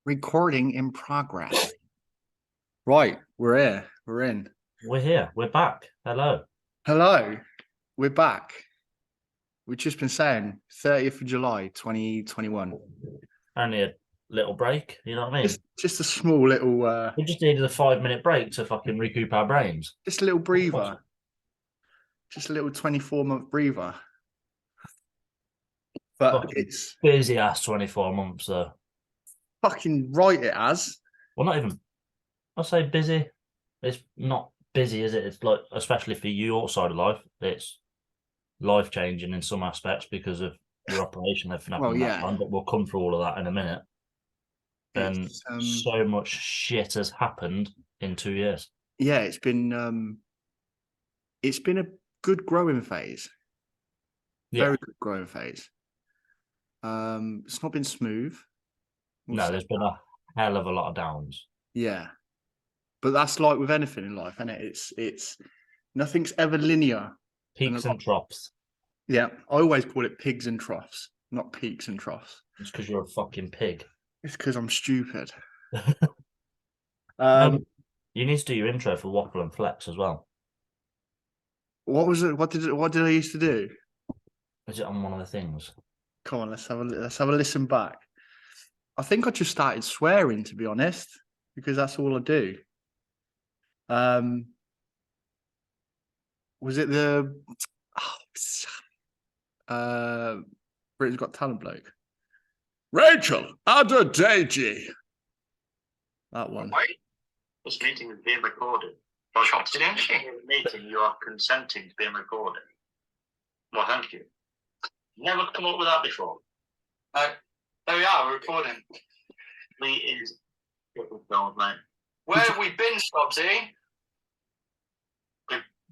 Recording in progress. Right, we're here. We're in. We're here. We're back. Hello. Hello. We're back. We've just been saying 30th of July, 2021. Only a little break, you know what I mean? Just a small little We just needed a 5-minute break to fucking recoup our brains. just a little breather. Just a little 24-month breather. But Fucking it's busy ass 24 months though. fucking right it has. Well, not even, I'll say busy. It's not busy, is it? It's like, especially for your side of life, it's life changing in some aspects because of your operation that happened Well, in that yeah. time, but we'll come through all of that in a minute. And so much shit has happened in 2 years. Yeah, it's been a good growing phase. Yeah. Very good growing phase. It's not been smooth. No, there's been a hell of a lot of downs. Yeah. But that's like with anything in life, isn't it? It's nothing's ever linear. Peaks and troughs. Yeah, I always call it pigs and troughs, not peaks and troughs. It's because you're a fucking pig. It's because I'm stupid. You need to do your intro for Waffle N Flex as well. What was it? What did I used to do? Is it on one of the things? Come on, let's have a listen back. I think I just started swearing, to be honest, because that's all I do. Was it the Britain's Got Talent bloke? Rachel, Adedeji. That one. Wait, this meeting is being recorded. Confidentially, in the meeting, you are consenting to being recorded. Well, thank you. Never come up with that before. There we are, we're recording. Please get the film, mate. Where have we been, Stubbsy?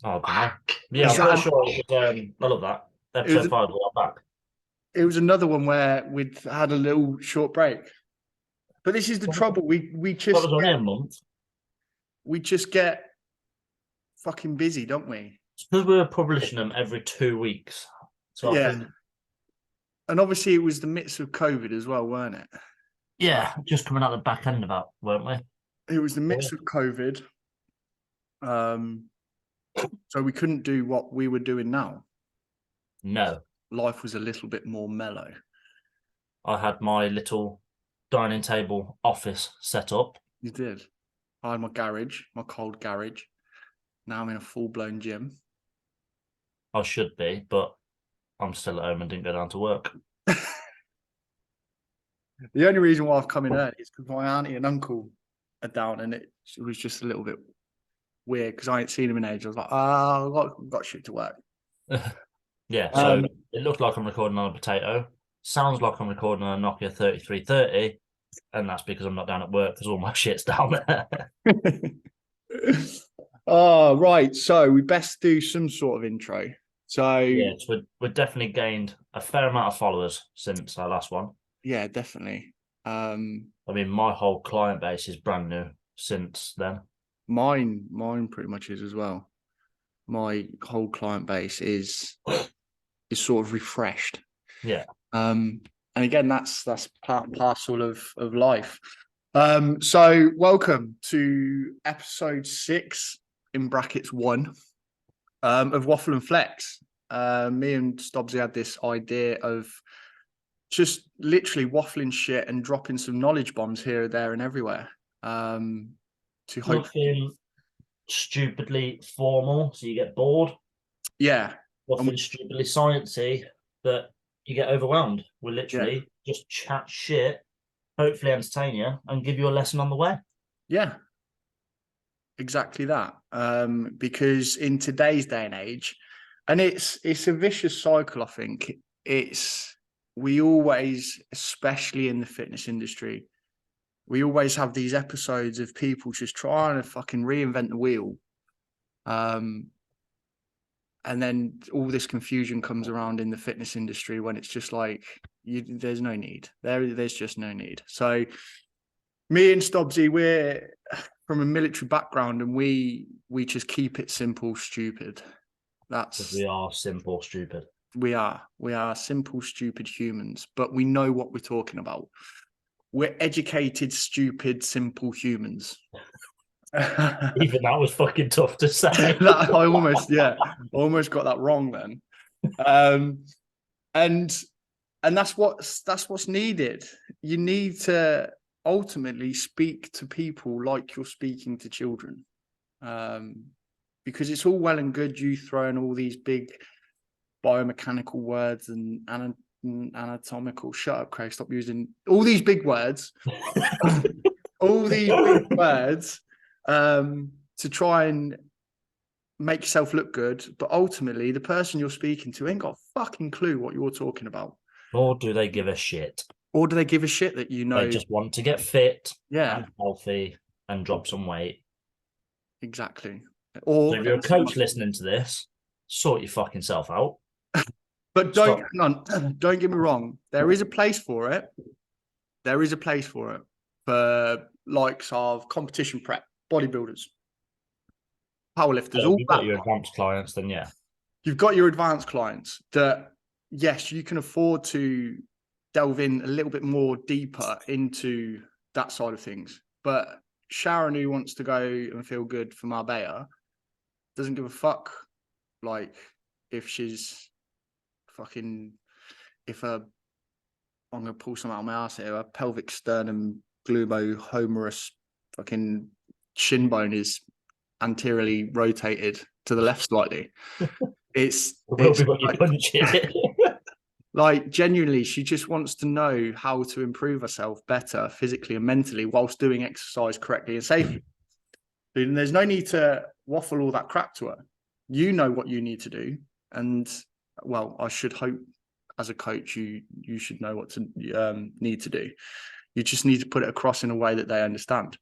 Oh, yeah, I'm sure it was, I love that. Episode 5, we are back. It was another one where we'd had a little short break. But this is the trouble. We just What was on a month? We just get fucking busy, don't we? It's because we were publishing them every 2 weeks. So yeah. I think... And obviously it was the midst of COVID as well, weren't it? Yeah, just coming out the back end of that, weren't we? It was the midst of COVID. So we couldn't do what we were doing now. No. Life was a little bit more mellow. I had my little dining table office set up. You did. I had my garage, my cold garage. Now I'm in a full-blown gym. I should be, but I'm still at home and didn't go down to work. The only reason why I've come in early is because my auntie and uncle are down, and it was just a little bit weird because I ain't seen them in ages. I was like, oh, I've got shit to work. Yeah, so it looked like I'm recording on a potato. Sounds like I'm recording on a Nokia 3330, and that's because I'm not down at work because all my shit's down there. Oh, right. So we best do some sort of intro. So yes, we've definitely gained a fair amount of followers since our last one. Yeah, definitely. I mean, my whole client base is brand new since then. Mine pretty much is as well. My whole client base is sort of refreshed. Yeah. And again, that's part and parcel of life. So welcome to episode 6 in brackets 1 of Waffle N Flex. Me and Stubbsy had this idea of just literally waffling shit and dropping some knowledge bombs here, there, and everywhere. To hopefully stupidly formal, so you get bored. Yeah. Waffling stupidly sciencey, that you get overwhelmed. We'll literally just chat shit, hopefully entertain you, and give you a lesson on the way. Yeah. Exactly that. Because in today's day and age, and it's a vicious cycle, I think. We always, especially in the fitness industry, we always have these episodes of people just trying to fucking reinvent the wheel. And then all this confusion comes around in the fitness industry when it's just like, there's no need. There's just no need. So me and Stubbsy, we're from a military background, and we just keep it simple, stupid. We are simple, stupid. We are simple, stupid humans, but we know what we're talking about. we're educated, stupid, simple humans. Even that was fucking tough to say. I almost got that wrong then. And that's what's needed. You need to ultimately speak to people like you're speaking to children. Because it's all well and good you throwing all these big biomechanical words and anatomical. Shut up, Craig. Stop using all these big words. All these big words to try and make yourself look good, but ultimately the person you're speaking to ain't got a fucking clue what you're talking about. Or do they give a shit? Or do they give a shit that you know? They just want to get fit, Yeah, and healthy, and drop some weight. exactly. Or So if you're a coach listening to this, sort your fucking self out. But don't get me wrong. There is a place for it. There is a place for it for likes of competition prep, bodybuilders, powerlifters, So all if you've got that. your advanced clients, then yeah. You've got your advanced clients that, yes, you can afford to delve in a little bit more deeper into that side of things. But Sharon, who wants to go and feel good for Marbella, doesn't give a fuck. Like, if she's fucking, I'm gonna pull some out of my ass here, a pelvic sternum glubohumerus fucking shin bone is anteriorly rotated to the left slightly. It's It will be when you punch it. like genuinely, she just wants to know how to improve herself better physically and mentally whilst doing exercise correctly and safely. And there's no need to waffle all that crap to her. You know what you need to do, and well, I should hope as a coach you should know what to need to do. You just need to put it across in a way that they understand.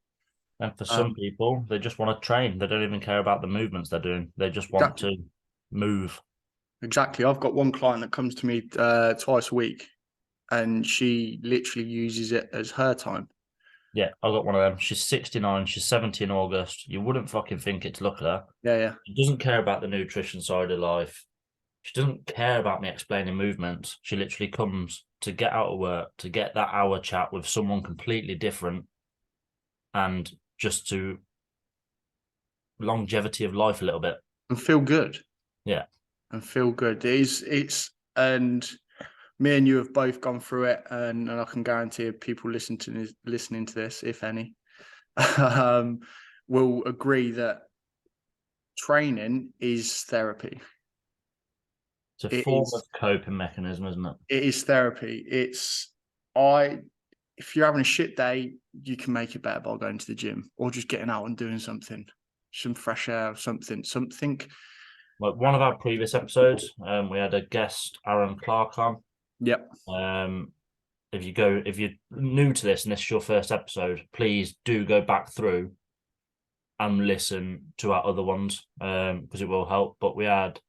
And for some people, they just want to train. They don't even care about the movements they're doing. They just want to move. Exactly. I've got one client that comes to me twice a week, and she literally uses it as her time. Yeah, I got one of them. She's 69. She's 70 in August. You wouldn't fucking think it to look at her. Yeah. She doesn't care about the nutrition side of life. She doesn't care about me explaining movements. She literally comes to get out of work, to get that hour chat with someone completely different, and just to longevity of life a little bit. And feel good. Yeah. And feel good. And me and you have both gone through it, and I can guarantee people listening to this, if any, will agree that training is therapy. It's a form of coping mechanism, isn't it? It is therapy. If you're having a shit day, you can make it better by going to the gym or just getting out and doing something, some fresh air, something. Like one of our previous episodes, we had a guest, Aaron Clark, on. Yep. If you're new to this and this is your first episode, please do go back through and listen to our other ones, because it will help. But we had,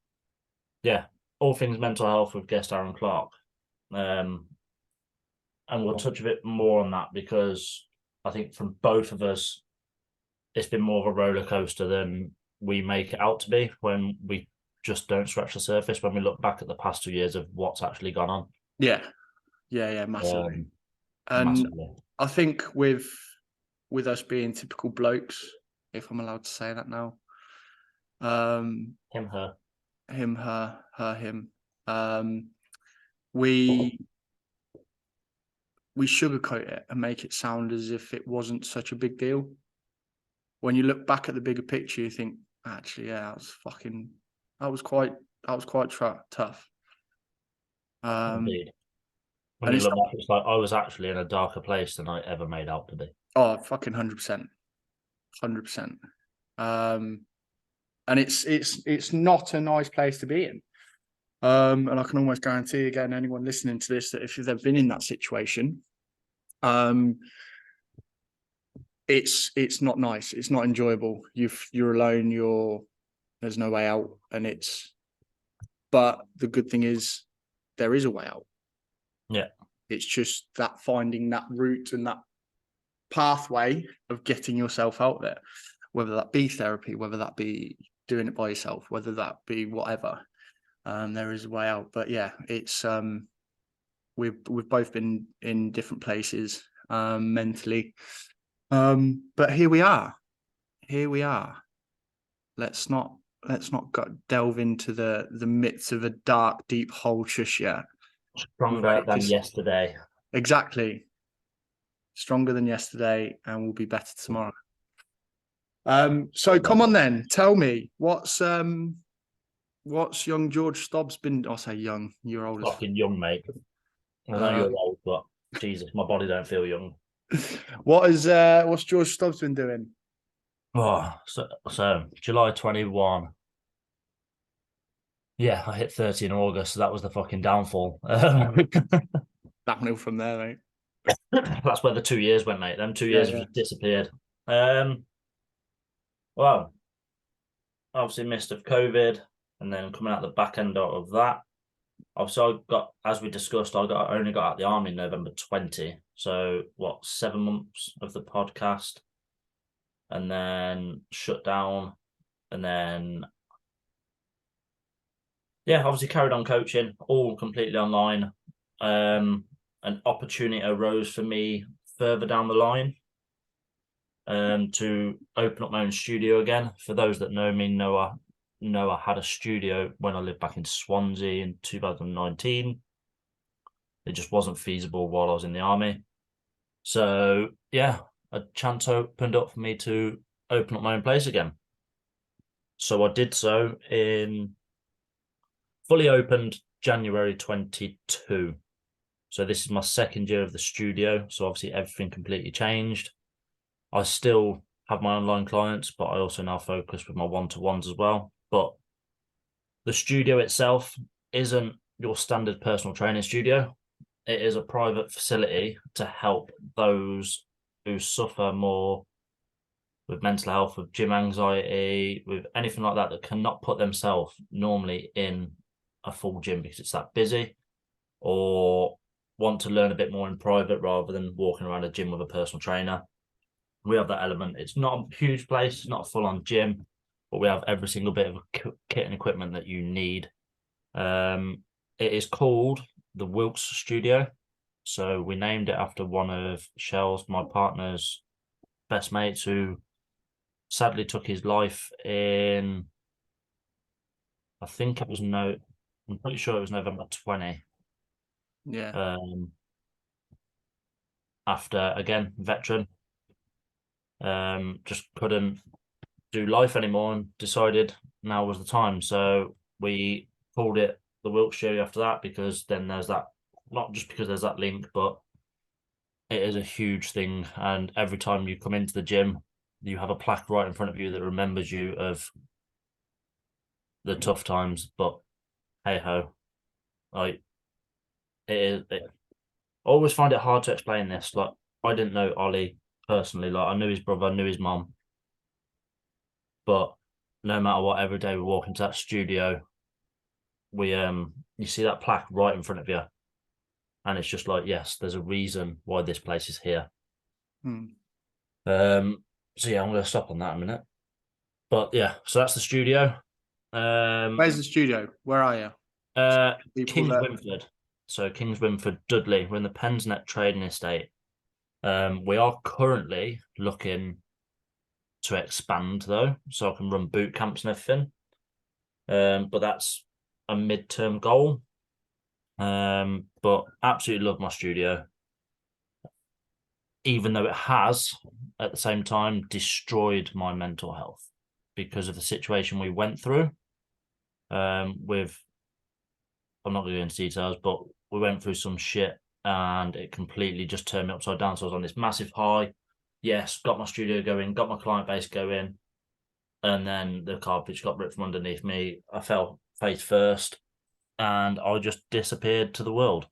all things mental health with guest Aaron Clark. And we'll touch a bit more on that because I think from both of us, it's been more of a roller coaster than we make it out to be when we just don't scratch the surface when we look back at the past 2 years of what's actually gone on. Yeah, massively. And massively. I think with us being typical blokes, if I'm allowed to say that now, Him, her, him, we sugarcoat it and make it sound as if it wasn't such a big deal. When you look back at the bigger picture, you think, actually, yeah, that was quite tough. Indeed. When you look back, it's like I was actually in a darker place than I ever made out to be. Oh, fucking 100%. 100%. And it's not a nice place to be in. And I can almost guarantee again, anyone listening to this, that if they've been in that situation, it's not nice. It's not enjoyable. You're alone. There's no way out, but the good thing is there is a way out. Yeah. It's just that finding that route and that pathway of getting yourself out there, whether that be therapy, whether that be doing it by yourself, whether that be whatever. There is a way out. But yeah, it's we've both been in different places, mentally. But here we are. Here we are. Let's not delve into the midst of a dark, deep hole just yet. Stronger than Just- yesterday. Exactly. Stronger than yesterday, and we'll be better tomorrow. So come on then, tell me what's young George Stobbs been? I'll say young. You're old as Fucking young, mate. I know you're old, but Jesus, my body don't feel young. what's George Stobbs been doing? Oh, so July 21. Yeah, I hit 30 in August, so that was the fucking downfall. Downhill from there, mate. That's where the 2 years went, mate. Them 2 Yeah, years yeah. have just disappeared. Well, obviously missed of COVID, and then coming out the back end of that. Obviously, I got, as we discussed, I only got out the army in November 20. So what, 7 months of the podcast, and then shut down, and then yeah, obviously carried on coaching, all completely online. An opportunity arose for me further down the line to open up my own studio again. For those that know me, know I had a studio when I lived back in Swansea in 2019. It just wasn't feasible while I was in the army. So yeah, a chance opened up for me to open up my own place again. So I did so fully opened January 22. So this is my second year of the studio. So obviously everything completely changed. I still have my online clients, but I also now focus with my one-to-ones as well. But the studio itself isn't your standard personal training studio. It is a private facility to help those who suffer more with mental health, with gym anxiety, with anything like that cannot put themselves normally in a full gym because it's that busy, or want to learn a bit more in private rather than walking around a gym with a personal trainer. We have that element. It's not a huge place, it's not a full-on gym, but we have every single bit of kit and equipment that you need. It is called the Wilkes Studio. So we named it after one of Shell's, my partner's best mates, who sadly took his life in, I think it was I'm pretty sure it was November 20. Yeah. After, again, veteran, just couldn't do life anymore and decided now was the time. So we called it the Wilkes Studio after that, because then there's that, not just because there's that link, but it is a huge thing. And every time you come into the gym, you have a plaque right in front of you that remembers you of the tough times. But hey ho, like I always find it hard to explain this. Like, I didn't know Ollie personally. Like, I knew his brother, I knew his mom, but no matter what, every day we walk into that studio, we you see that plaque right in front of you, and it's just like, yes, there's a reason why this place is here. So yeah, I'm going to stop on that in a minute. But yeah, so that's the studio. Where's the studio? Where are you? Kings Winford. So Kings Winford, Dudley. We're in the Pensnet Trading Estate. We are currently looking to expand though, so I can run boot camps and everything. But that's a midterm goal. But absolutely love my studio, even though it has at the same time destroyed my mental health because of the situation we went through. With, I'm not going to go into details, but we went through some shit and it completely just turned me upside down. So I was on this massive high. Yes, got my studio going, got my client base going, and then the carpet got ripped from underneath me. I fell face first and I just disappeared to the world.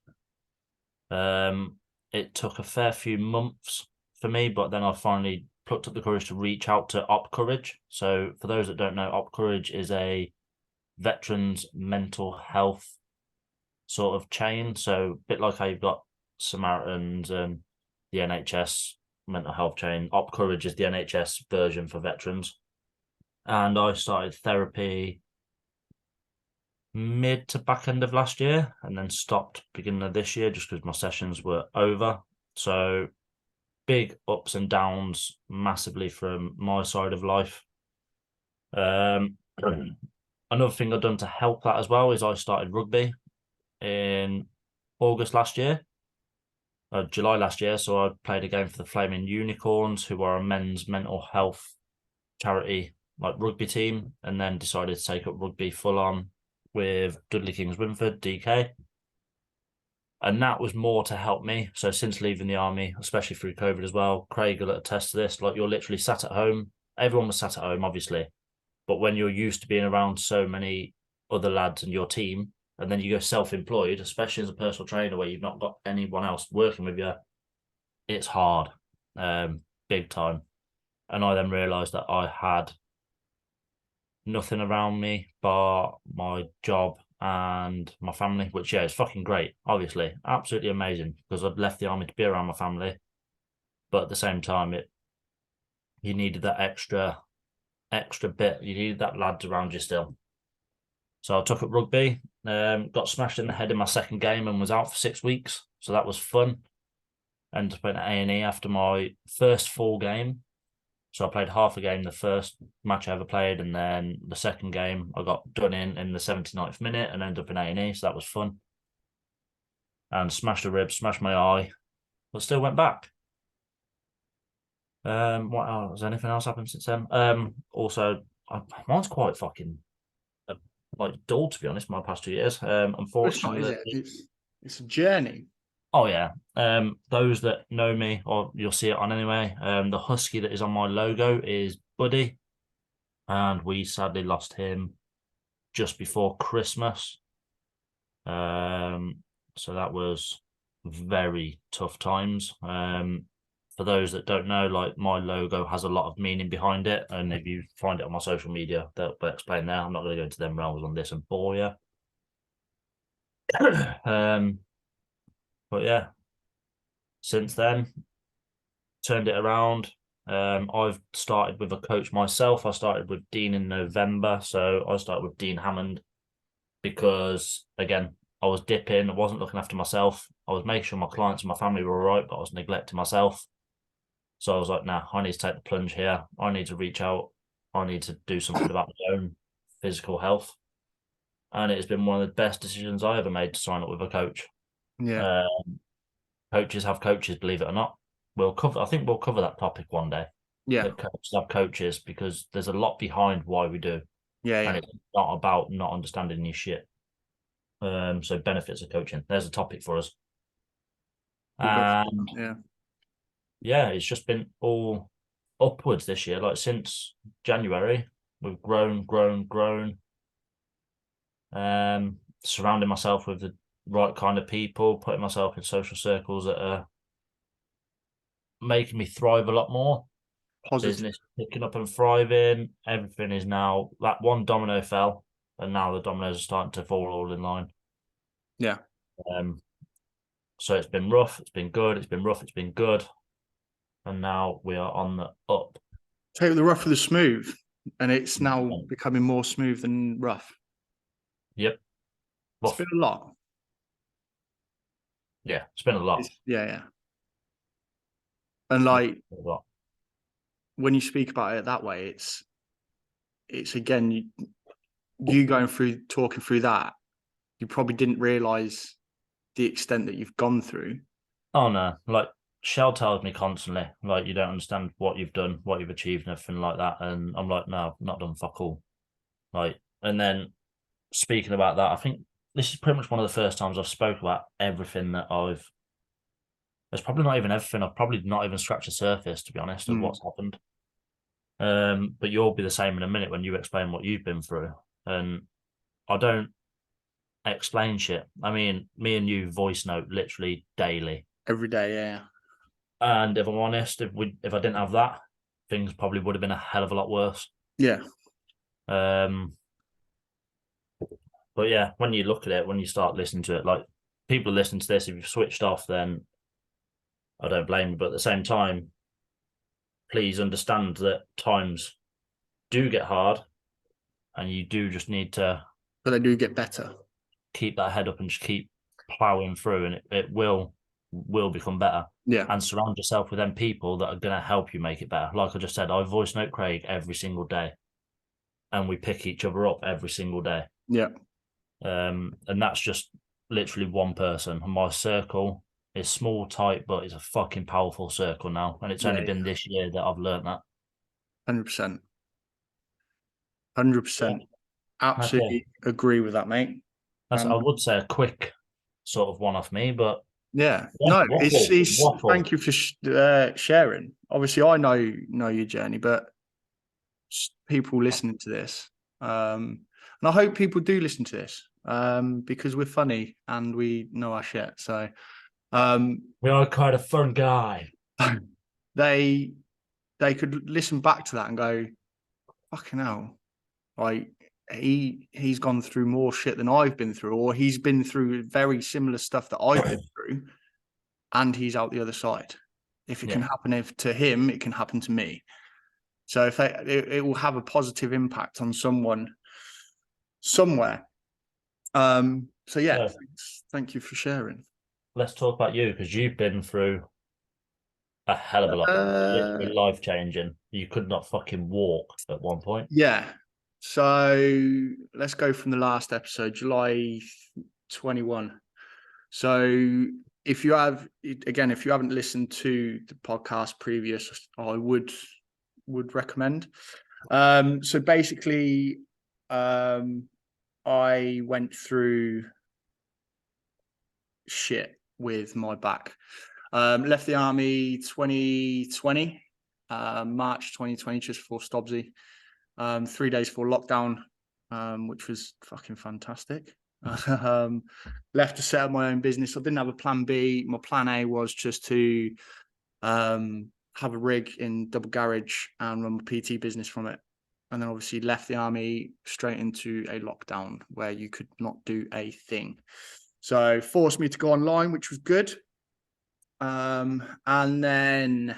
It took a fair few months for me, but then I finally plucked up the courage to reach out to Op Courage. So for those that don't know, Op Courage is a veterans mental health sort of chain. So a bit like how you've got Samaritans and the NHS mental health chain, Op Courage is the NHS version for veterans. And I started therapy mid to back end of last year and then stopped beginning of this year just because my sessions were over. So big ups and downs massively from my side of life. Another thing I've done to help that as well is I started rugby in August last year, July last year. So I played a game for the Flaming Unicorns, who are a men's mental health charity like rugby team, and then decided to take up rugby full on with Dudley Kings Winford, DK. And that was more to help me. So since leaving the army, especially through COVID as well, Craig will attest to this. Like, you're literally sat at home. Everyone was sat at home, obviously. But when you're used to being around so many other lads and your team, and then you go self-employed, especially as a personal trainer where you've not got anyone else working with you, it's hard, big time. And I then realised that I had nothing around me but my job and my family, which, yeah, is fucking great, obviously. Absolutely amazing, because I'd left the army to be around my family. But at the same time, you needed that extra bit. You needed that lads around you still. So I took up rugby, got smashed in the head in my second game and was out for 6 weeks. So that was fun. Ended up in A&E after my first full game. So I played half a game the first match I ever played, and then the second game I got done in the 79th minute and ended up in A&E, so that was fun. And smashed a rib, smashed my eye, but still went back. What else? Has anything else happened since then? Also, mine's quite fucking like dull, to be honest, my past 2 years. Unfortunately, it's a journey. Oh yeah. Those that know me, or you'll see it on anyway. The husky that is on my logo is Buddy, and we sadly lost him just before Christmas. So that was very tough times. For those that don't know, like, my logo has a lot of meaning behind it, and if you find it on my social media, they'll explain there. I'm not going to go into them realms on this and bore you. But yeah, since then, turned it around. I've started with a coach myself. I started with Dean in November. So I started with Dean Hammond because, again, I was dipping. I wasn't looking after myself. I was making sure my clients and my family were all right, but I was neglecting myself. So I was like, nah, I need to take the plunge here. I need to reach out. I need to do something about my own physical health. And it has been one of the best decisions I ever made to sign up with a coach. Yeah. Coaches have coaches, believe it or not. I think we'll cover that topic one day. Yeah. That coaches have coaches, because there's a lot behind why we do. Yeah. And it's not about not understanding your shit. So benefits of coaching. There's a topic for us. And yeah, it's just been all upwards this year. Like, since January, we've grown. Surrounding myself with the right kind of people, putting myself in social circles that are making me thrive a lot more. Positive. Business picking up and thriving. Everything is now, that one domino fell, and now the dominoes are starting to fall all in line. Yeah. So it's been rough, it's been good, it's been rough, it's been good. And now we are on the up. Take the rough for the smooth, and it's now becoming more smooth than rough. Yep. It's been a lot. Yeah, it's been a lot. Yeah. And like, when you speak about it that way, it's again, you going through, talking through that, you probably didn't realize the extent that you've gone through. Oh no, like, Shell tells me constantly, like, you don't understand what you've done, what you've achieved, and everything like that. And I'm like, no, not done fuck all. Like, and then speaking about that, I think this is pretty much one of the first times I've spoke about everything that there's probably not even everything. I've probably not even scratched the surface, to be honest, of what's happened. But you'll be the same in a minute when you explain what you've been through. And I don't explain shit. I mean, me and you voice note literally daily. Every day, yeah. And if I'm honest, if I didn't have that, things probably would have been a hell of a lot worse. Yeah. But yeah, when you look at it, when you start listening to it, like, people listen to this, if you've switched off, then I don't blame you. But at the same time, please understand that times do get hard, and you do just need to. But they do get better. Keep that head up and just keep plowing through, and it will will become better. Yeah. And surround yourself with them people that are going to help you make it better. Like I just said, I voice note Craig every single day, and we pick each other up every single day. Yeah. And that's just literally one person. And my circle is small, tight, but it's a fucking powerful circle now. And it's only been this year that I've learned that. 100%. 100%. Absolutely agree with that, mate. I would say a quick sort of one off me, but yeah, no, Waffle. Thank you for sharing. Obviously, I know your journey, but people listening to this, and I hope people do listen to this, because we're funny and we know our shit. So, we are quite a fun guy. They could listen back to that and go, "Fucking hell!" Like he's gone through more shit than I've been through, or he's been through very similar stuff that I've been through, and he's out the other side. If it can happen to him, it can happen to me. So if it will have a positive impact on someone somewhere. So yeah, thank you for sharing. Let's talk about you, because you've been through a hell of a lot. Literally life changing. You could not fucking walk at one point. Yeah. So let's go from the last episode, July 21. So if you haven't listened to the podcast previous, I would recommend. So basically, I went through shit with my back. Left the army 2020, March 2020, just before S2.E1. 3 days before lockdown, which was fucking fantastic. Left to set up my own business. I didn't have a plan B. My plan A was just to have a rig in double garage and run my PT business from it. And then obviously left the army straight into a lockdown where you could not do a thing. So forced me to go online, which was good. And then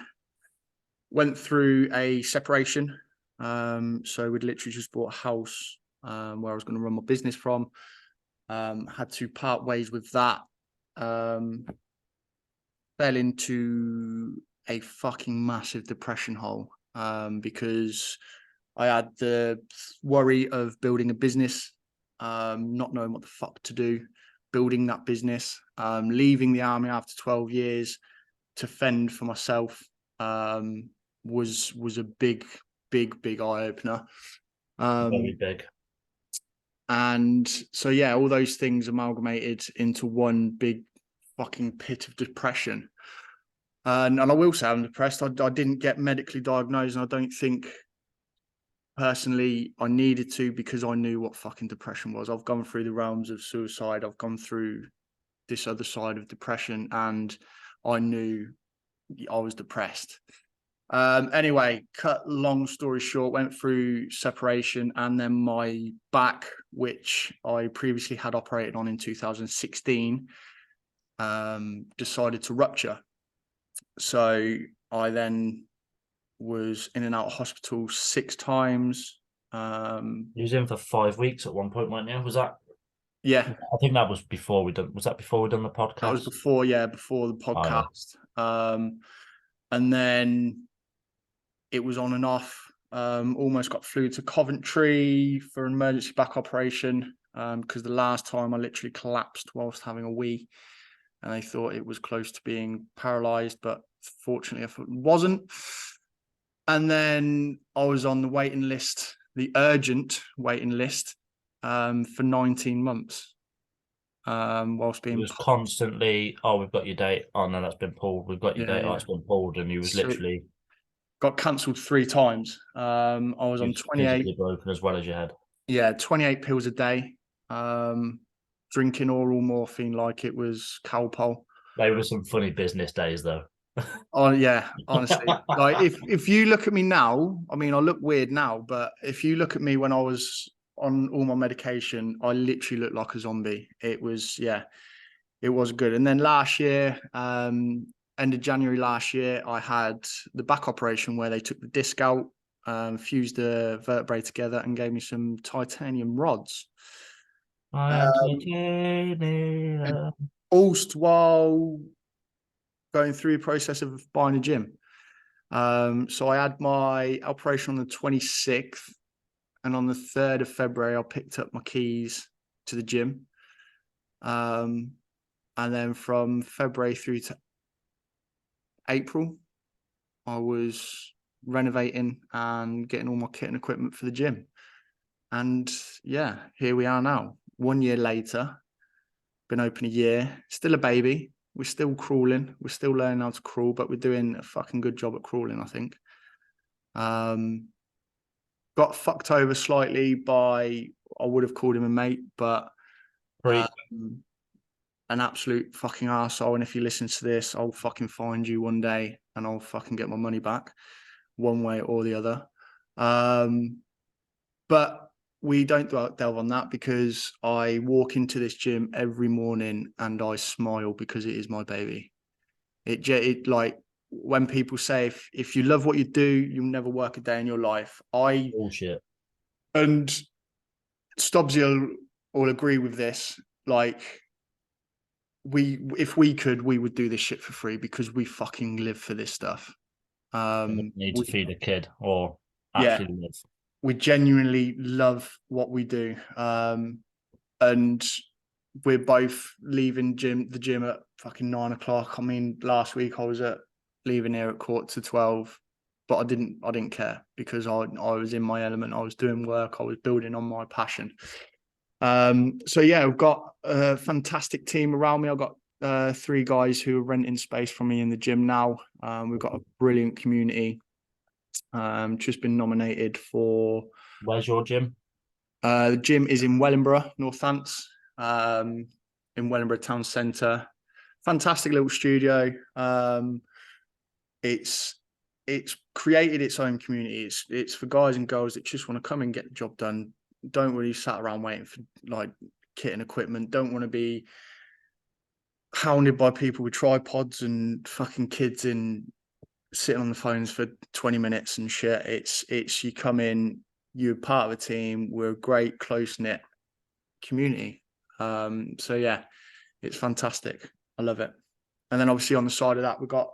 went through a separation. So we'd literally just bought a house where I was going to run my business from. Had to part ways with that. Fell into a fucking massive depression hole because I had the worry of building a business, not knowing what the fuck to do, building that business, leaving the army after 12 years to fend for myself was a big eye opener. Very big. And so yeah, all those things amalgamated into one big fucking pit of depression. And I will say I'm depressed. I didn't get medically diagnosed, and I don't think personally I needed to, because I knew what fucking depression was. I've gone through the realms of suicide. I've gone through this other side of depression, and I knew I was depressed. Anyway, cut long story short, went through separation, and then my back, which I previously had operated on in 2016, decided to rupture. So I then was in and out of hospital 6 times. You was in for 5 weeks at one point, weren't you? Was that? Yeah, I think that was before we done. Was that before we done the podcast? that was before the podcast. Oh, yeah. And then it was on and off. Almost got flew to Coventry for an emergency back operation because the last time I literally collapsed whilst having a wee, and they thought it was close to being paralyzed, but fortunately I thought it wasn't. And then I was on the waiting list, the urgent waiting list, for 19 months. Whilst being, it was constantly, oh, we've got your date. Oh no, that's been pulled. We've got your date. Oh, it's been pulled, and you was literally got cancelled 3 times. I was on 28 broken as well as your head. Yeah, 28 pills a day. Drinking oral morphine like it was Calpol. They were some funny business days, though. Oh yeah, honestly, like if you look at me now, I mean, I look weird now, but if you look at me when I was on all my medication, I literally looked like a zombie. It was good. And then last year, end of January last year, I had the back operation where they took the disc out, fused the vertebrae together, and gave me some titanium rods. I am titanium. Also, while going through the process of buying a gym. So I had my operation on the 26th, and on the 3rd of February, I picked up my keys to the gym. And then from February through to April, I was renovating and getting all my kit and equipment for the gym. And yeah, here we are now. 1 year later, been open a year, still a baby. We're still crawling. We're still learning how to crawl, but we're doing a fucking good job at crawling, I think. Got fucked over slightly by, I would have called him a mate, but an absolute fucking arsehole. And if you listen to this, I'll fucking find you one day and I'll fucking get my money back one way or the other. But we don't delve on that because I walk into this gym every morning and I smile because it is my baby. It like when people say if you love what you do, you'll never work a day in your life. Bullshit. And Stubbsy will agree with this. Like if we could, we would do this shit for free because we fucking live for this stuff. Need to feed a kid or actually live. We genuinely love what we do. And we're both leaving the gym at fucking 9 o'clock. I mean, last week I was leaving here at 11:45, but I didn't care because I was in my element. I was doing work. I was building on my passion. So yeah, we've got a fantastic team around me. I've got 3 guys who are renting space from me in the gym now. We've got a brilliant community. Just been nominated for. Where's your gym? The gym is in Wellingborough, Northants, in Wellingborough Town Centre. Fantastic little studio. It's created its own community. It's for guys and girls that just want to come and get the job done. Don't really sat around waiting for like kit and equipment. Don't want to be hounded by people with tripods and fucking kids in sitting on the phones for 20 minutes and shit. It's you come in, you're part of a team. We're a great close-knit community. So yeah, it's fantastic. I love it. And then obviously on the side of that, we've got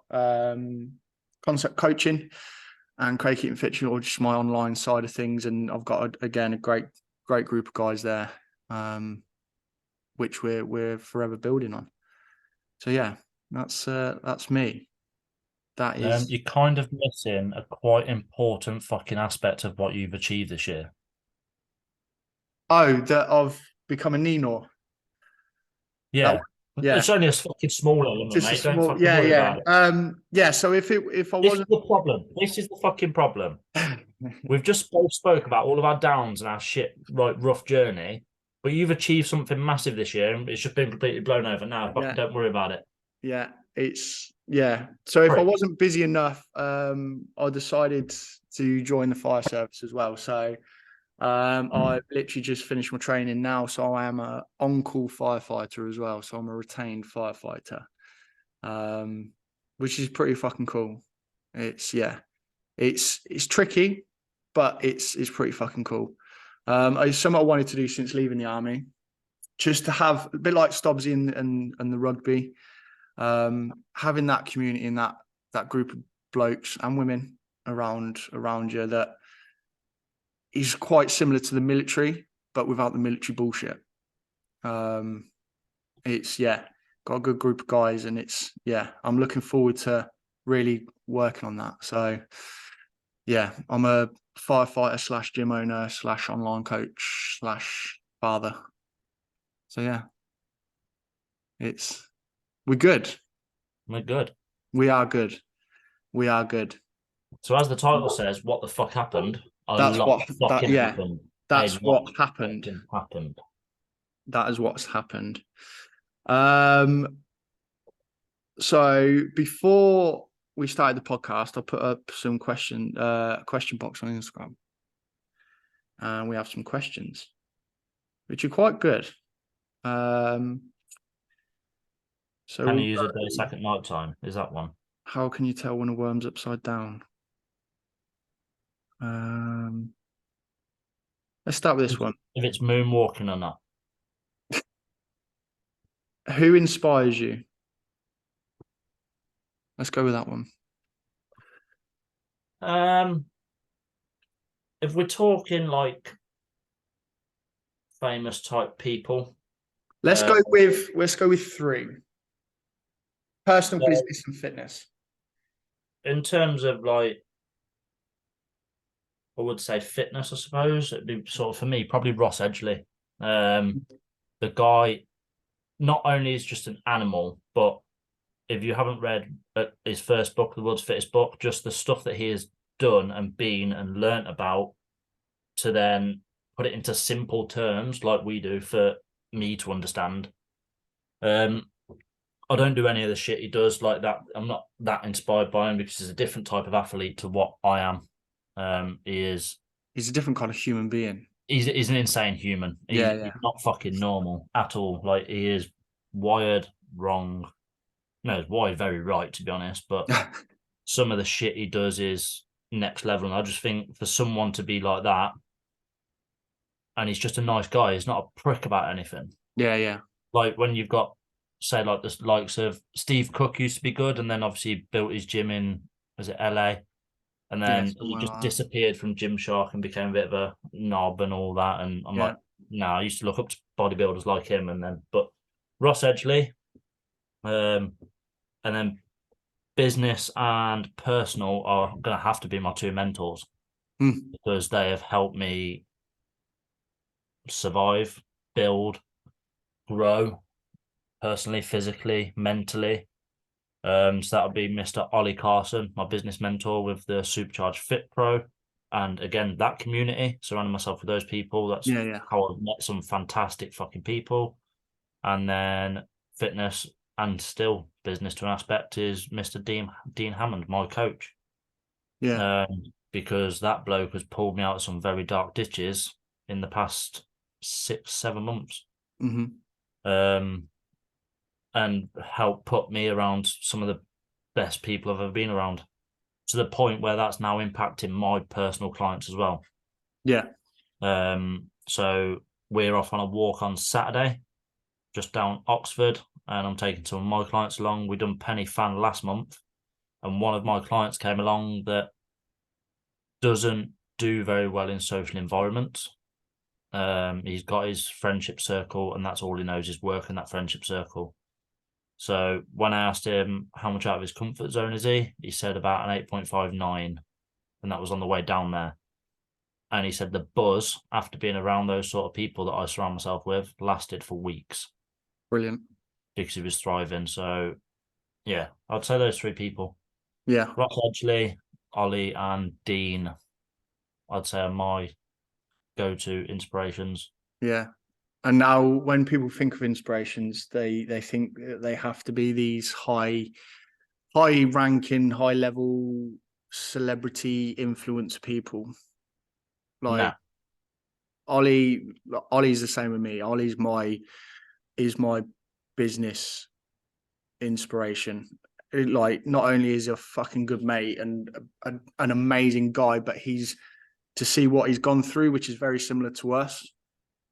concept coaching and Craig Keaton Fitching, or just my online side of things. And I've got a great group of guys there, which we're forever building on. So yeah, that's me. That is. You're kind of missing a quite important fucking aspect of what you've achieved this year. Oh, that I've become a Nino. Yeah. Yeah. It's only a fucking small element, Just mate. a small, Don't fucking worry about it. Yeah. So if I This wasn't is the problem. This is the fucking problem. We've just both spoke about all of our downs and our shit, like rough journey, but you've achieved something massive this year, and it's just been completely blown over now. Fucking don't worry about it. Yeah, So if I wasn't busy enough, I decided to join the fire service as well. So I literally just finished my training now, so I am a on-call firefighter as well. So I'm a retained firefighter, which is pretty fucking cool. It's tricky, but it's pretty fucking cool. It's something I wanted to do since leaving the army, just to have a bit like Stubbsy and the rugby. Having that community and that group of blokes and women around you that is quite similar to the military, but without the military bullshit. It's got a good group of guys, and I'm looking forward to really working on that. So I'm a firefighter / gym owner / online coach / father. So we're good. We're good. We are good. We are good. So as the title says, what the fuck happened? That's what happened. That's what happened. That is what's happened. So before we started the podcast, I put up some question box on Instagram. And we have some questions, which are quite good. So can you use a day sack at night time? Is that one? How can you tell when a worm's upside down? Let's start with this one. If it's moonwalking or not. Who inspires you? Let's go with that one. If we're talking like famous type people, Let's go with 3. Personal, so business, and fitness. in terms of like, I would say fitness, I suppose it'd be sort of for me probably Ross Edgley. The guy not only is just an animal, but if you haven't read his first book, The World's Fittest Book, just the stuff that he has done and been and learnt about to then put it into simple terms like we do for me to understand. I don't do any of the shit he does like that. I'm not that inspired by him because he's a different type of athlete to what I am. He's a different kind of human being. He's an insane human. He's not fucking normal at all. Like, he is wired wrong. No, he's wired very right, to be honest. But some of the shit he does is next level. And I just think for someone to be like that, and he's just a nice guy, he's not a prick about anything. Yeah. Like when you've got, say, like the likes of Steve Cook used to be good, and then obviously he built his gym in, was it LA? And then he just disappeared from Gymshark and became a bit of a knob and all that. And I'm like, no, I used to look up to bodybuilders like him. And then, but Ross Edgley, and then business and personal are going to have to be my 2 mentors because they have helped me survive, build, grow personally, physically, mentally. So that would be Mr. Ollie Carson, my business mentor with the Supercharged Fit Pro. And again, that community, surrounding myself with those people. That's how I've met some fantastic fucking people. And then fitness and still business to an aspect is Mr. Dean Hammond, my coach. Yeah. Because that bloke has pulled me out of some very dark ditches in the past 6-7 months. And help put me around some of the best people I've ever been around, to the point where that's now impacting my personal clients as well. Yeah. So we're off on a walk on Saturday, just down Oxford, and I'm taking some of my clients along. We done Penny Fan last month, and one of my clients came along that doesn't do very well in social environments. He's got his friendship circle, and that's all he knows is work in that friendship circle. So when I asked him how much out of his comfort zone is he said about an 8.59, and that was on the way down there. And he said the buzz after being around those sort of people that I surround myself with lasted for weeks. Brilliant. Because he was thriving. So yeah, I'd say those 3 people. Yeah. Ross Edgley, Ollie, and Dean, I'd say are my go-to inspirations. Yeah. And now when people think of inspirations, they think that they have to be these high ranking, high level celebrity influence people. Like Ollie's the same with me. Ollie's my business inspiration. Like, not only is he a fucking good mate and an amazing guy, but to see what he's gone through, which is very similar to us.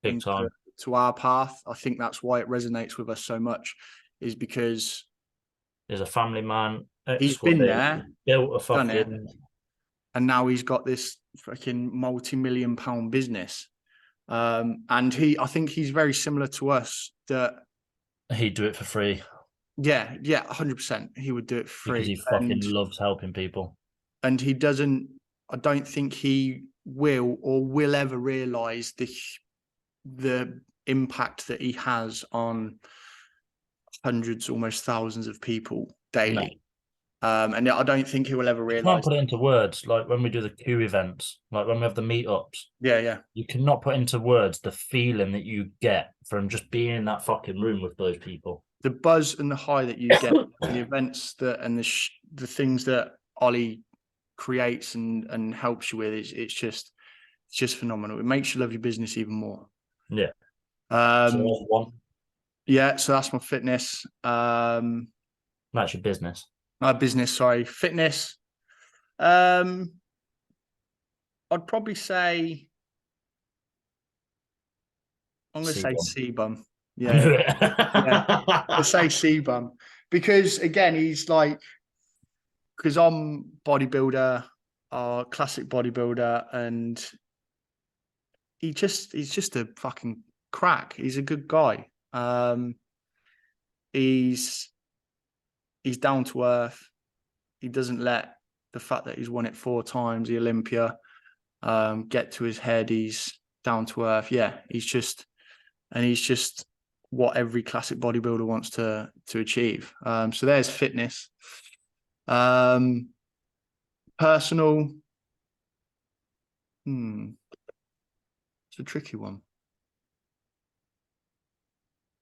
Big time. To our path. I think that's why it resonates with us so much, is because he's a family man. He's been there, built a fucking, and now he's got this fucking multi-million-pound business. And I think he's very similar to us, that he'd do it for free. Yeah, 100%. He would do it for free because he fucking loves helping people. And he doesn't. I don't think he will ever realize the impact that he has on hundreds, almost thousands of people daily. No. And I don't think he will ever realize. You can't put it into words. Like when we do the Q events, like when we have the meetups. Yeah. You cannot put into words the feeling that you get from just being in that fucking room with those people. The buzz and the high that you get, the events and the things that Ollie creates and helps you with, it's just phenomenal. It makes you love your business even more. Yeah. So that's one. Yeah, so that's my fitness. That's your business. My business, sorry. Fitness. I'd probably say I'm gonna say C-Bum. Yeah. I'll say C-Bum. Because again, he's like, because I'm bodybuilder, classic bodybuilder, and he's just a fucking crack. He's a good guy. He's down to earth. He doesn't let the fact that he's won it 4 times, the Olympia, get to his head. He's down to earth. Yeah, he's just what every classic bodybuilder wants to achieve. So there's fitness. Personal. It's a tricky one.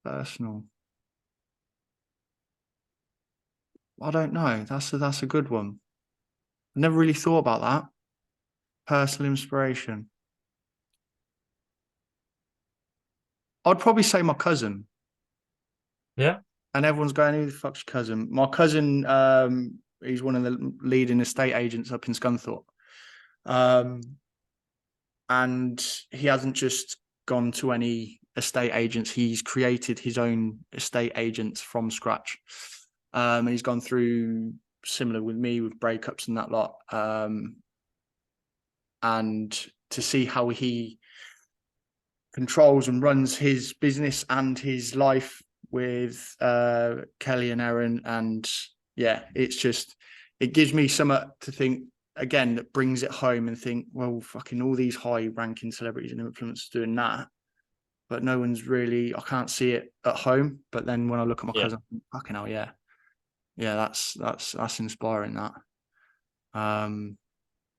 Personal. I don't know. That's a good one. I never really thought about that. Personal inspiration. I'd probably say my cousin. Yeah. And everyone's going, who the fuck's your cousin? My cousin, he's one of the leading estate agents up in Scunthorpe. And he hasn't just gone to any estate agents. He's created his own estate agents from scratch. And he's gone through similar with me with breakups and that lot. And to see how he controls and runs his business and his life with Kelly and Erin, and yeah, it gives me something to think again that brings it home and think, well, fucking all these high ranking celebrities and influencers doing that, but no one's really, I can't see it at home. But then when I look at my cousin, fucking hell, yeah, that's inspiring. That,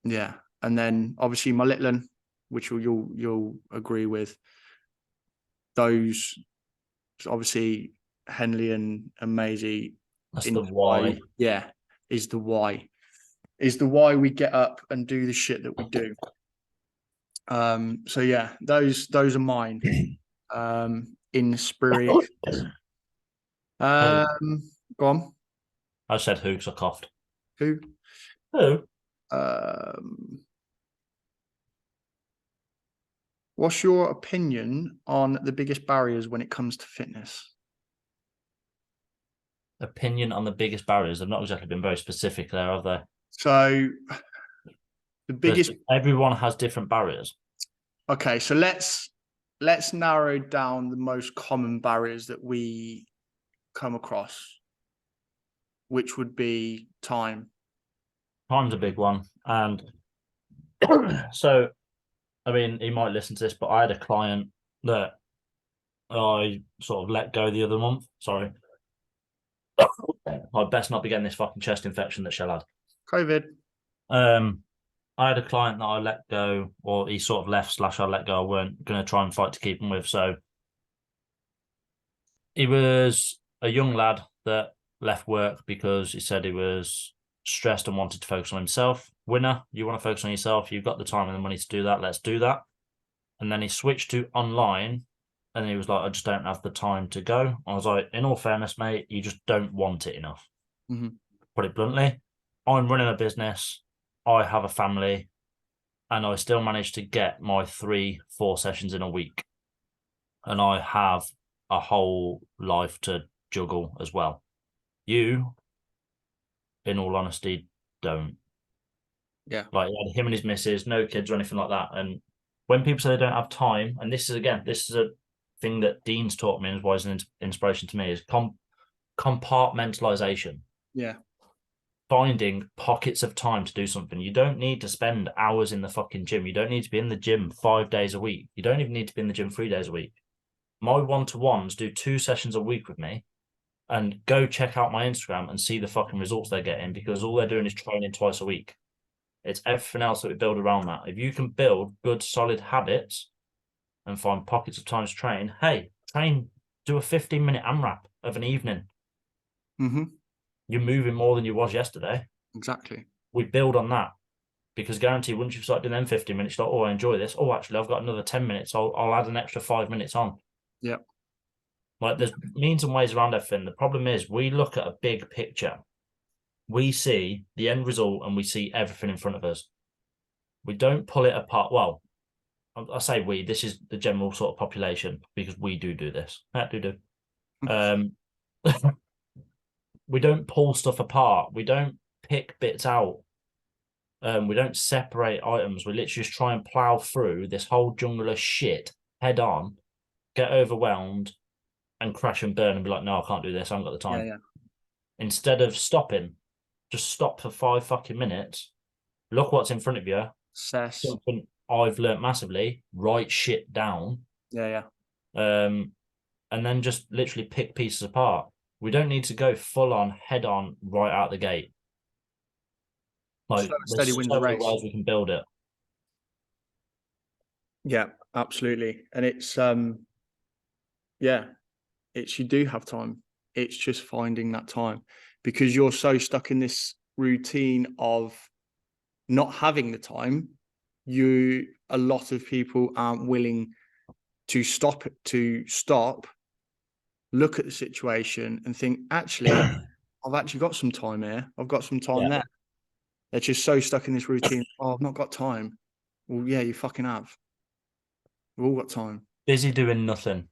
yeah, and then obviously my little one, which you'll agree with. Those obviously Henley and Maisie. That's the why. Yeah, is the why we get up and do the shit that we do. So yeah, those are mine. In spirit. Go on. I said who because I coughed. Who? What's your opinion on the biggest barriers when it comes to fitness? Opinion on the biggest barriers? They've not exactly been very specific there, have they? So the biggest. Everyone has different barriers. Okay, so let's narrow down the most common barriers that we come across, which would be time. Time's a big one, and so. I mean, he might listen to this, but I had a client that I sort of let go the other month. Sorry. I'd best not be getting this fucking chest infection that Shell had. COVID. I had a client that I let go, or he sort of left / I let go. I weren't going to try and fight to keep him with. So he was a young lad that left work because he said he was stressed and wanted to focus on himself. Winner, you want to focus on yourself, you've got the time and the money to do that, let's do that. And then he switched to online and he was like, I just don't have the time to go. I was like, in all fairness, mate, you just don't want it enough. Put it bluntly, I'm running a business, I have a family, and I still manage to get my 3-4 sessions in a week. And I have a whole life to juggle as well. You, in all honesty, don't. Yeah. Like him and his missus, no kids or anything like that. And when people say they don't have time, and this is a thing that Dean's taught me and why it's an inspiration to me, is compartmentalization. Yeah. Finding pockets of time to do something. You don't need to spend hours in the fucking gym. You don't need to be in the gym 5 days a week. You don't even need to be in the gym 3 days a week. My one-to-ones do 2 sessions a week with me, and go check out my Instagram and see the fucking results they're getting, because all they're doing is training twice a week. It's everything else that we build around that. If you can build good, solid habits and find pockets of time to train, do a 15-minute AMRAP of an evening. You're moving more than you was yesterday. Exactly. We build on that, because guarantee once you start doing them 15 minutes, you're like, oh, I enjoy this. Oh, actually, I've got another 10 minutes. I'll add an extra 5 minutes on. Yep. Like, there's means and ways around everything. The problem is we look at a big picture. We see the end result and we see everything in front of us. We don't pull it apart. Well, I say we, this is the general sort of population, because we do this. We don't pull stuff apart. We don't pick bits out. We don't separate items. We literally just try and plow through this whole jungle of shit head on, get overwhelmed, and crash and burn and be like, no, I can't do this. I haven't got the time. Yeah. Instead of stopping, just stop for 5 fucking minutes. Look what's in front of you. Assess. Something I've learnt massively, write shit down. Yeah. And then just literally pick pieces apart. We don't need to go full on, head on, right out the gate. Like, Slow and steady there's wins so the many race. ways we can build it. Yeah, absolutely. And it's you do have time. It's just finding that time, because you're so stuck in this routine of not having the time. A lot of people aren't willing to stop, look at the situation and think, actually, I've actually got some time here. I've got some time there. They're just so stuck in this routine. Oh, I've not got time. Well, yeah, you fucking have. We've all got time. Busy doing nothing.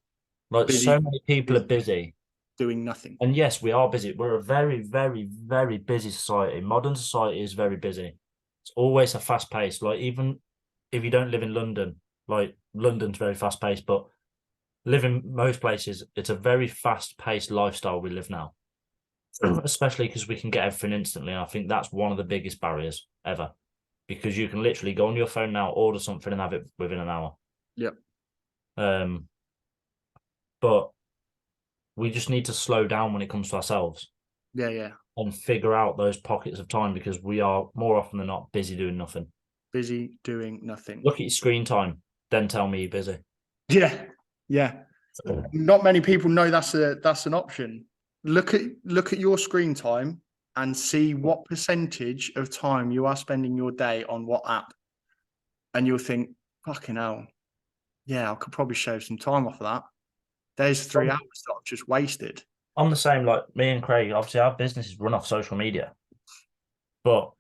Like, Busy. so many people are busy. Doing nothing. And yes, we are busy. We're a very, very, very busy society. Modern society is very busy. It's always a fast pace. Like, even if you don't live in London, like, London's very fast paced, but live in most places, it's a very fast paced lifestyle we live now. Especially because we can get everything instantly. And I think that's one of the biggest barriers ever, because you can literally go on your phone now, order something, and have it within an hour. Yep. But we just need to slow down when it comes to ourselves. Yeah. And figure out those pockets of time, because we are more often than not busy doing nothing. Busy doing nothing. Look at your screen time, then tell me you're busy. Yeah. Not many people know that's an option. Look at your screen time and see what percentage of time you are spending your day on what app, and you'll think, fucking hell, yeah, I could probably shave some time off of that. There's 3 hours that I've just wasted. I'm the same, like me and Craig. Obviously, our business is run off social media, but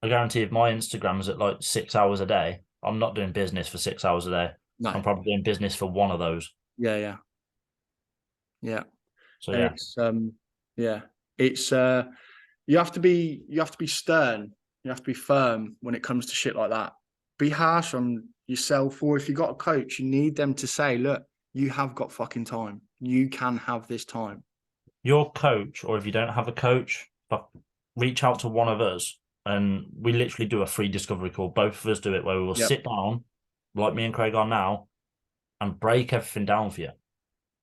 I guarantee if my Instagram is at like 6 hours a day, I'm not doing business for 6 hours a day. No. I'm probably doing business for one of those. Yeah. So and it's you have to be stern. You have to be firm when it comes to shit like that. Be harsh on yourself, or if you got a coach, you need them to say, look, you have got fucking time. You can have this time. Your coach, or if you don't have a coach, reach out to one of us, and we literally do a free discovery call. Both of us do it, where we will sit down, like me and Craig are now, and break everything down for you.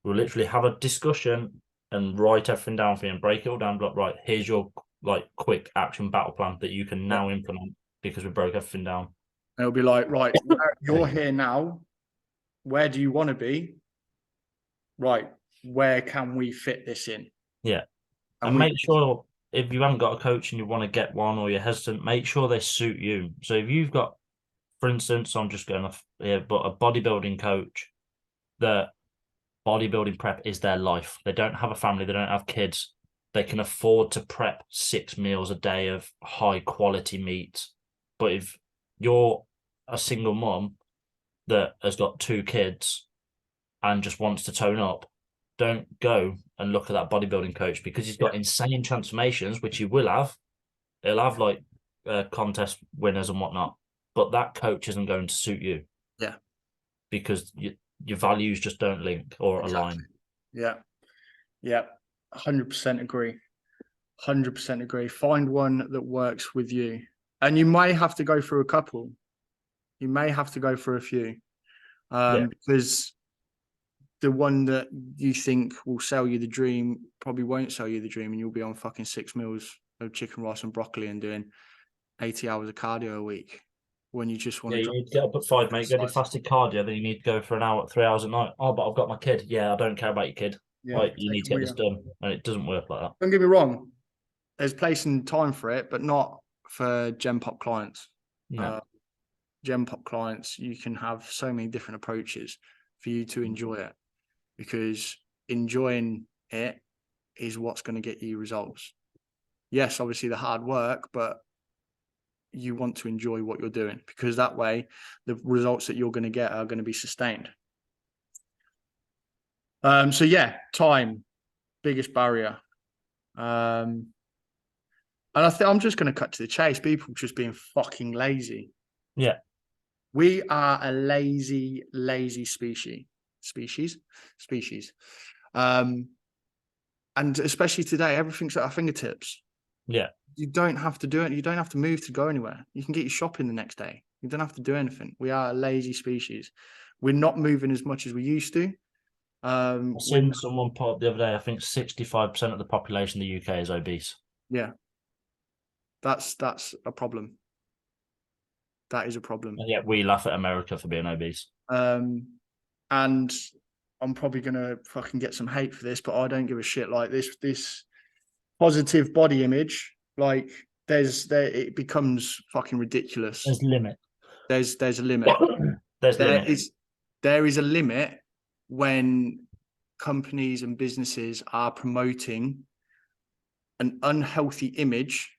We'll literally have a discussion and write everything down for you and break it all down. Like, right, here's your like quick action battle plan that you can now implement, because we broke everything down. And it'll be like, right, you're here now. Where do you want to be? Right, where can we fit this in? Yeah. And make sure, if you haven't got a coach and you want to get one, or you're hesitant, make sure they suit you. So if you've got, for instance, I'm just going off here, but a bodybuilding coach, that bodybuilding prep is their life. They don't have a family, they don't have kids. They can afford to prep 6 meals a day of high quality meat. But if you're a single mum that has got 2 kids and just wants to tone up, don't go and look at that bodybuilding coach, because he's got insane transformations, which he will have. He'll have like contest winners and whatnot, but that coach isn't going to suit you. Yeah. Because your values just don't link or align. Yeah. 100% agree. 100% agree. Find one that works with you. And you may have to go through a couple. You may have to go through a few. Because the one that you think will sell you the dream probably won't sell you the dream, and you'll be on fucking 6 meals of chicken, rice and broccoli and doing 80 hours of cardio a week, when you just want to you need to get up at 5, mate, go do fasted cardio, then you need to go for an hour, 3 hours at night. Oh, but I've got my kid. Yeah, I don't care about your kid. Like, you need to get this done. And it doesn't work like that. Don't get me wrong. There's place and time for it, but not for Gen Pop clients. No. Gen Pop clients, you can have so many different approaches for you to enjoy it, because enjoying it is what's going to get you results. Yes, obviously the hard work, but you want to enjoy what you're doing, because that way the results that you're going to get are going to be sustained. So yeah, time, biggest barrier. And I think I'm just going to cut to the chase. People just being fucking lazy. Yeah. We are a lazy species. And especially today, everything's at our fingertips. Yeah. You don't have to do it. You don't have to move to go anywhere. You can get your shopping the next day. You don't have to do anything. We are a lazy species. We're not moving as much as we used to. I've seen someone put up the other day, I think 65% of the population in the UK is obese. Yeah. That's a problem. That is a problem. And yet we laugh at America for being obese. And I'm probably gonna fucking get some hate for this, but I don't give a shit. Like this positive body image, like it becomes fucking ridiculous. There's limit. There's a limit. There is a limit when companies and businesses are promoting an unhealthy image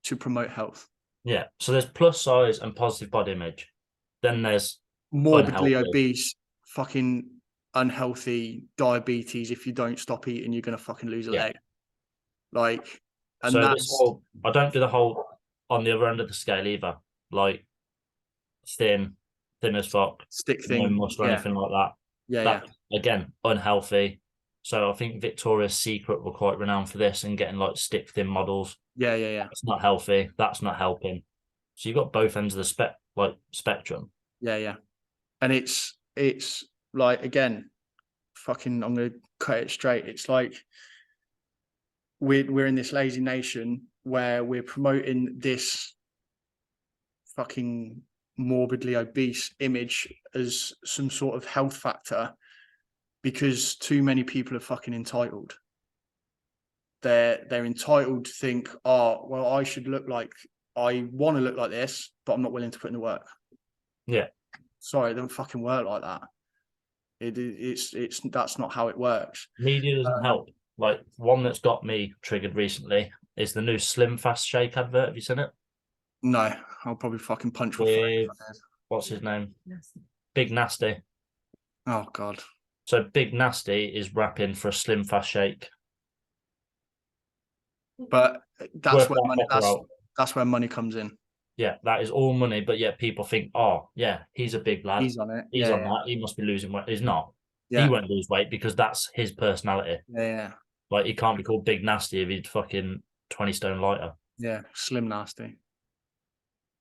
to promote health. Yeah. So there's plus size and positive body image. Then there's morbidly unhealthy. Obese, fucking unhealthy, diabetes. If you don't stop eating, you're gonna fucking lose a leg. Like, and so that's this whole, I don't do the whole on the other end of the scale either. Like thin as fuck, stick no thing. muscle or anything like that. Yeah. Again, unhealthy. So I think Victoria's Secret were quite renowned for this and getting like stick thin models. Yeah. It's not healthy. That's not helping. So you've got both ends of the spectrum. Yeah. And it's like, again, fucking, I'm gonna cut it straight. It's like we're in this lazy nation where we're promoting this fucking morbidly obese image as some sort of health factor because too many people are fucking entitled. They're entitled to think, oh, well, I should look like, I want to look like this, but I'm not willing to put in the work. Yeah. Sorry, it doesn't fucking work like that. It's that's not how it works. Media doesn't help. Like one that's got me triggered recently is the new Slim Fast Shake advert. Have you seen it? No, I'll probably fucking punch with what's his name? Big Nasty. Oh God. So Big Nasty is rapping for a Slim Fast Shake. But that's where money, that's where money comes in. Yeah, that is all money, but yet people think, oh yeah, he's a big lad. He's on it. He's on that. He must be losing weight. He's not. He won't lose weight because that's his personality. Yeah. Like he can't be called Big Nasty if he's fucking 20 stone lighter. Yeah, Slim Nasty.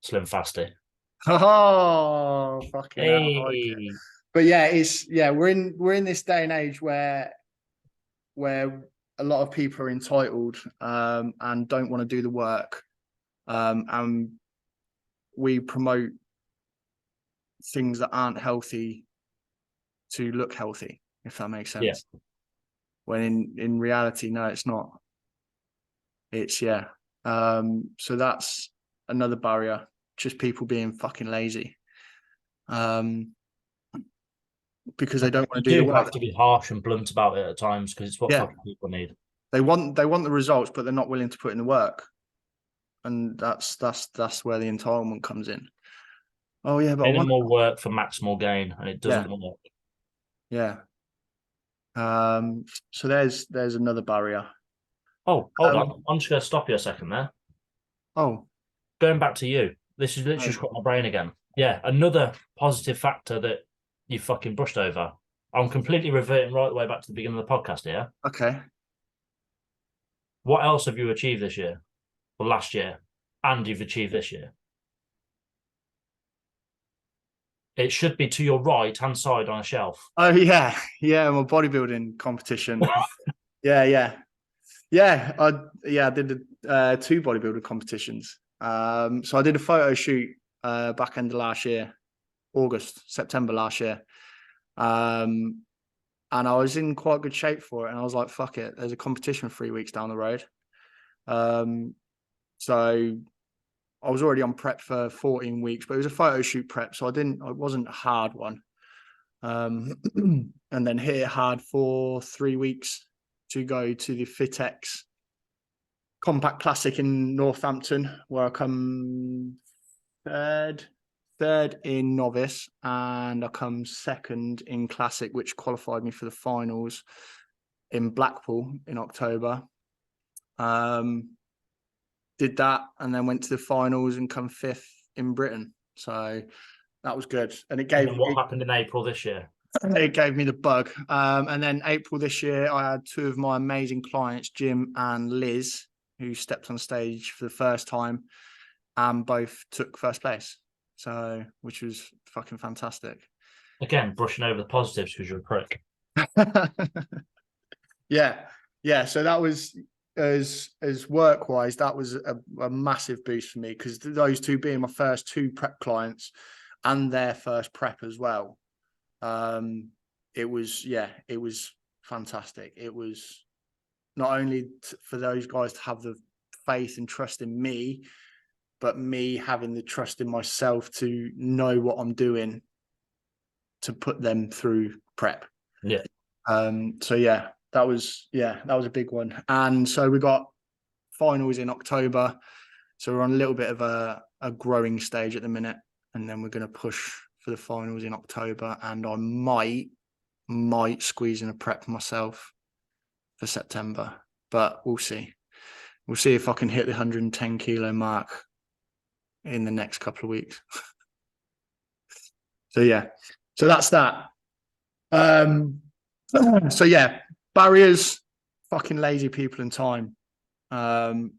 Slim Fasty. Oh, fucking hey. hell, like but yeah, we're in this day and age where a lot of people are entitled and don't want to do the work. And we promote things that aren't healthy to look healthy, if that makes sense. Yeah. When in reality, no, it's not. It's so that's another barrier, just people being fucking lazy. Because they don't want to do the work. You have to be harsh and blunt about it at times because it's what fucking people need. They want the results, but they're not willing to put in the work. And that's where the entitlement comes in. Oh yeah, but more work for maximal gain, and it doesn't work. Yeah. So there's another barrier. Oh, hold on. I'm just going to stop you a second there. Oh. Going back to you. This is literally just got my brain again. Yeah, another positive factor that you fucking brushed over. I'm completely reverting right the way back to the beginning of the podcast here. Okay. What else have you achieved this year? Or last year? And you've achieved this year? It should be to your right-hand side on a shelf. Oh, yeah. Yeah, my bodybuilding competition. Yeah. I did 2 bodybuilding competitions. So I did a photo shoot back end of last year, September last year. And I was in quite good shape for it. And I was like, fuck it. There's a competition 3 weeks down the road. So I was already on prep for 14 weeks, but it was a photo shoot prep. So it wasn't a hard one. And then hit it hard for 3 weeks to go to the FitX Compact Classic in Northampton, where I come third in novice, and I come second in classic, which qualified me for the finals in Blackpool in October. did that, and then went to the finals and come 5th in Britain. So that was good, and And then what happened in April this year? it gave me the bug. And then April this year, I had 2 of my amazing clients, Jim and Liz, who stepped on stage for the first time, and both took first place. So, which was fucking fantastic. Again, brushing over the positives because you're a prick. Yeah. So that was as work wise, that was a massive boost for me, because those 2 being my first 2 prep clients and their first prep as well. It was fantastic. It was not only for those guys to have the faith and trust in me, but me having the trust in myself to know what I'm doing to put them through prep. Yeah. So that was a big one. And so we got finals in October. So we're on a little bit of a growing stage at the minute, and then we're going to push for the finals in October. And I might squeeze in a prep myself for September, but we'll see. We'll see if I can hit the 110 kilo mark in the next couple of weeks. So that's that. Barriers, fucking lazy people and time. And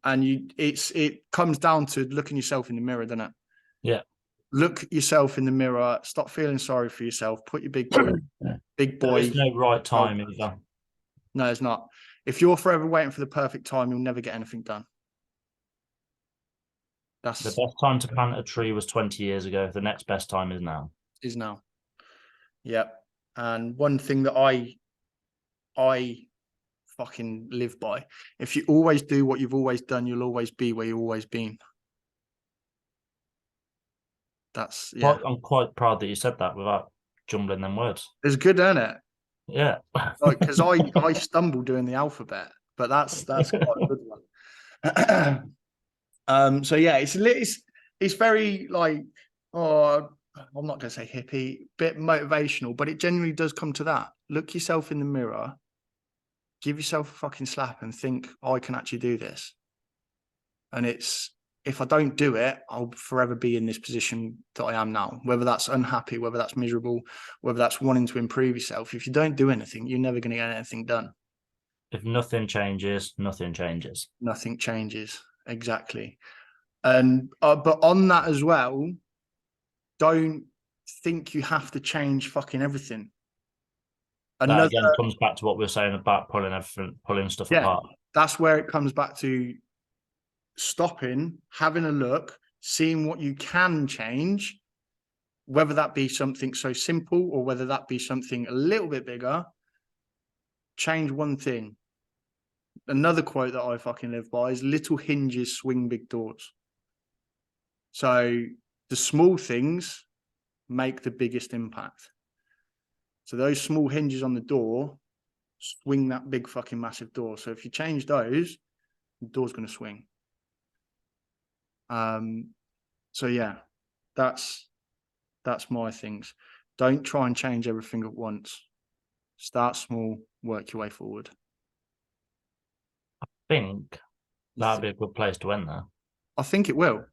it comes down to looking yourself in the mirror, doesn't it? Yeah. Look yourself in the mirror, stop feeling sorry for yourself, put your big boy. There's no right time either. No, it's not. If you're forever waiting for the perfect time, you'll never get anything done. The best time to plant a tree was 20 years ago. The next best time is now. Yep. And one thing that I fucking live by: if you always do what you've always done, you'll always be where you've always been. I'm quite proud that you said that without jumbling them words. It's good, isn't it? Yeah. Because I stumble doing the alphabet, but that's quite a good one. So yeah, it's very like, I'm not going to say hippie, bit motivational, but it genuinely does come to that. Look yourself in the mirror, give yourself a fucking slap and think, I can actually do this. And if I don't do it, I'll forever be in this position that I am now, whether that's unhappy, whether that's miserable, whether that's wanting to improve yourself. If you don't do anything, you're never going to get anything done. If nothing changes, nothing changes. Nothing changes. Exactly. And but on that as well, don't think you have to change fucking everything. That again comes back to what we were saying about pulling stuff apart. That's where it comes back to stopping, having a look, seeing what you can change, whether that be something so simple or whether that be something a little bit bigger. Change one thing. Another quote that I fucking live by is little hinges swing big doors. So the small things make the biggest impact. So those small hinges on the door swing that big fucking massive door. So if you change those, the door's going to swing. So yeah, that's my things. Don't try and change everything at once. Start small, work your way forward. I think that'd be a good place to end there. I think it will.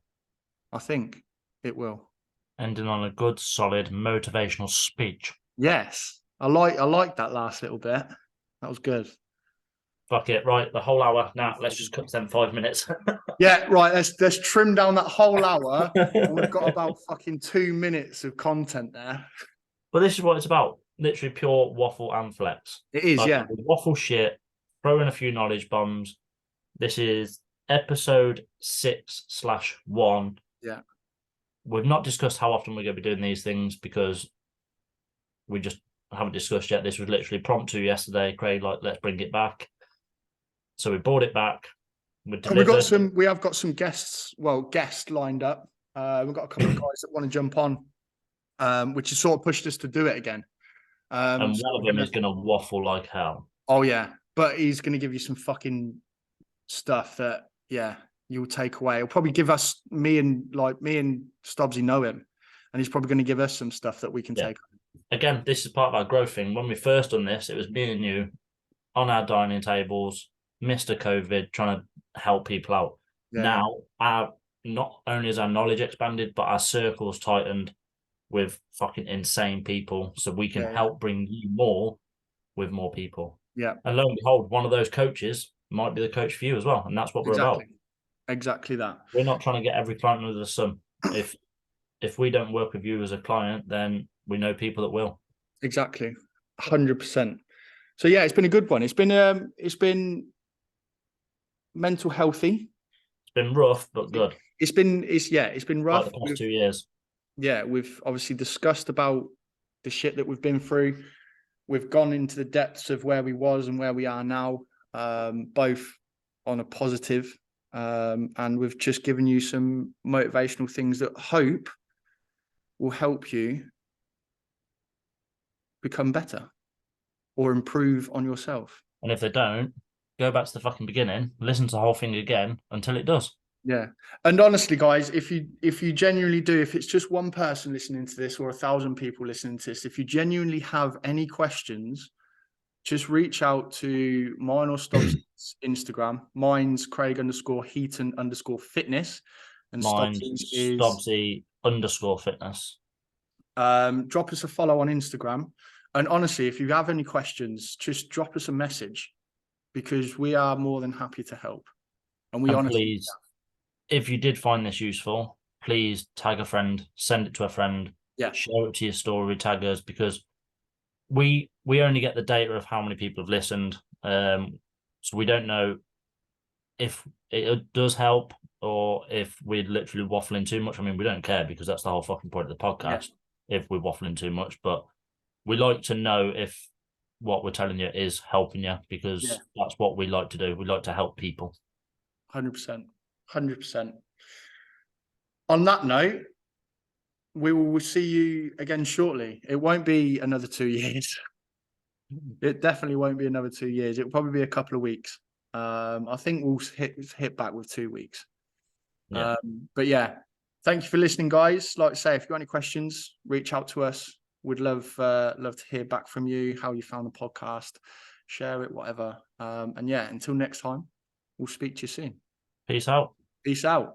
Ending on a good, solid, motivational speech. Yes. I like that last little bit. That was good. Fuck it, right, the whole hour. Now let's just cut to them 5 minutes. Yeah, right. Let's trim down that whole hour. And we've got about fucking 2 minutes of content there. But this is what it's about. Literally pure waffle and flex. It is, like, yeah. Waffle shit, throw in a few knowledge bombs. This is episode 6/1. Yeah. We've not discussed how often we're going to be doing these things because we just haven't discussed yet. This was literally promptu yesterday. Craig, like, let's bring it back. So we brought it back. We have got some guests lined up. We've got a couple of guys that want to jump on, which has sort of pushed us to do it again. And one of them is going to waffle like hell. Oh yeah, but he's going to give you some fucking stuff that you'll take away. He'll probably give us me and Stubbsy know him, and he's probably going to give us some stuff that we can take. Again, this is part of our growth thing. When we first done this, it was me and you on our dining tables, Mr. COVID, trying to help people out. Yeah. Now, our not only is our knowledge expanded, but our circle's tightened with fucking insane people, so we can Yeah. help bring you more with more people. Yeah. And lo and behold, one of those coaches might be the coach for you as well, and that's what we're about. Exactly that. We're not trying to get every client under the sun. If we don't work with you as a client, then we know people that will. Exactly, 100%. So yeah, it's been a good one. It's been mental healthy. It's been rough but good. It's been rough. Like the past 2 years. Yeah, we've obviously discussed about the shit that we've been through. We've gone into the depths of where we was and where we are now, both on a positive, and we've just given you some motivational things that hope will help you become better or improve on yourself. And if they don't, go back to the fucking beginning, listen to the whole thing again until it does. Yeah. And honestly, guys, if you genuinely do, if it's just one person listening to this or 1,000 people listening to this, if you genuinely have any questions, just reach out to mine or Stubbs' Instagram. Mine's Craig_Heaton_fitness. And Mine's Stubbs' is Stubbsy_fitness. Drop us a follow on Instagram. And honestly, if you have any questions, just drop us a message, because we are more than happy to help. And we honestly, please, if you did find this useful, please tag a friend, send it to a friend, share it to your story, tag us, because we only get the data of how many people have listened. So we don't know if it does help or if we're literally waffling too much. I mean, we don't care, because that's the whole fucking point of the podcast, if we're waffling too much. But we like to know if what we're telling you is helping you, because that's what we like to do. We like to help people. 100%. 100%. On that note, we will see you again shortly. It won't be another 2 years. It definitely won't be another 2 years. It'll probably be a couple of weeks. I think we'll hit back with 2 weeks. Yeah. But yeah, thank you for listening, guys. Like I say, if you've got any questions, reach out to us. We'd love to hear back from you, how you found the podcast, share it, whatever. And yeah, until next time, we'll speak to you soon. Peace out. Peace out.